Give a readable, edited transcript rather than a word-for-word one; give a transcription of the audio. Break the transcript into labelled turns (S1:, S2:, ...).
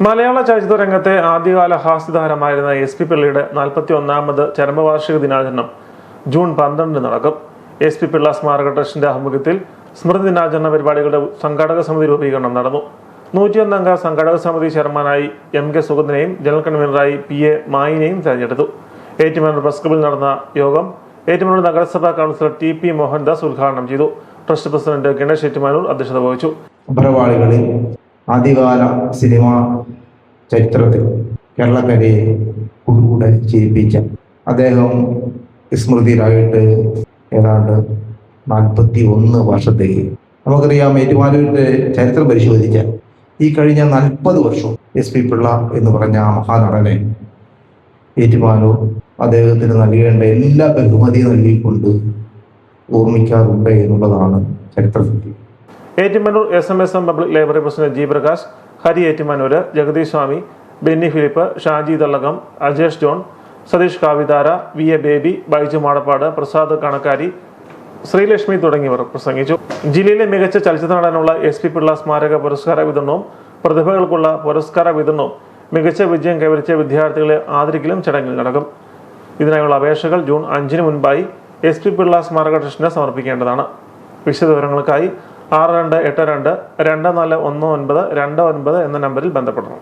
S1: മലയാള ചലച്ചിത്ര രംഗത്തെ ആദ്യകാല ഹാസ്യതാരമായിരുന്ന SP പിള്ളയുടെ 41ാമത് ചരമവാർഷിക ദിനാചരണം ജൂൺ 12 നടക്കും. SP പിള്ള സ്മാരക ട്രസ്റ്റിന്റെ ആഭിമുഖ്യത്തിൽ സ്മൃതി ദിനാചരണ പരിപാടികളുടെ സംഘാടക സമിതി രൂപീകരണം നടന്നു. 101 അംഗ സംഘാടക സമിതി ചെയർമാനായി MK സുഗതനെയും ജനറൽ കൺവീനറായി PA മായിനെയും തെരഞ്ഞെടുത്തു. ഏറ്റുമാനൂർ പ്രസ് ക്ലബിൽ നടന്ന യോഗം ഏറ്റുമാനൂർ നഗരസഭാ കൗൺസിലർ TP മോഹൻദാസ് ഉദ്ഘാടനം ചെയ്തു. ട്രസ്റ്റ് പ്രസിഡന്റ് ഗണേഷ് ഏറ്റുമാനൂർ അധ്യക്ഷത വഹിച്ചു.
S2: ആദ്യകാല സിനിമാ ചരിത്രത്തിൽ കേരളക്കരയെ കൂടെ ചിരിപ്പിച്ച അദ്ദേഹം സ്മൃതിയിലായിട്ട് ഏതാണ്ട് 41 വർഷത്തേക്ക് നമുക്കറിയാം. ഏറ്റുമാനൂരിന്റെ ചരിത്രം പരിശോധിച്ചാൽ ഈ കഴിഞ്ഞ 40 വർഷം SP പിള്ള എന്ന് പറഞ്ഞ മഹാനടനെ ഏറ്റുമാനൂർ അദ്ദേഹത്തിന് നൽകേണ്ട എല്ലാ ബഹുമതിയും നൽകിക്കൊണ്ട് ഓർമ്മിക്കാറുണ്ട് എന്നുള്ളതാണ് ചരിത്രത്തിൽ.
S1: Ettumanoor SMSM public library president G Prakash, Hari Ettumanoor, Jagadeesh Swami, Benny Philip, Shaji Thallakam, Ajesh John, Satheesh Kavidhara, VA Baby, Baiju Madappad, Prasad Kanakkari, Sreelakshmi തുടങ്ങിയവർ പ്രസംഗിച്ചു. ജില്ലയിലെ മികച്ച ചലച്ചിത്ര നടനുള്ള SP പിള്ള സ്മാരക പുരസ്കാര വിതരണവും പ്രതിഭകൾക്കുള്ള പുരസ്കാര വിതരണവും മികച്ച വിജയം കൈവരിച്ച വിദ്യാർത്ഥികളെ ആദരിക്കലും ചടങ്ങിൽ നടക്കും. ഇതിനായുള്ള അപേക്ഷകൾ ജൂൺ 5 മുൻപായി SP പിള്ള സ്മാരക ട്രസ്റ്റിന് സമർപ്പിക്കേണ്ടതാണ്. വിശദവിവരങ്ങൾക്കായി 6282 2419 29 എന്ന നമ്പറിൽ ബന്ധപ്പെടണം.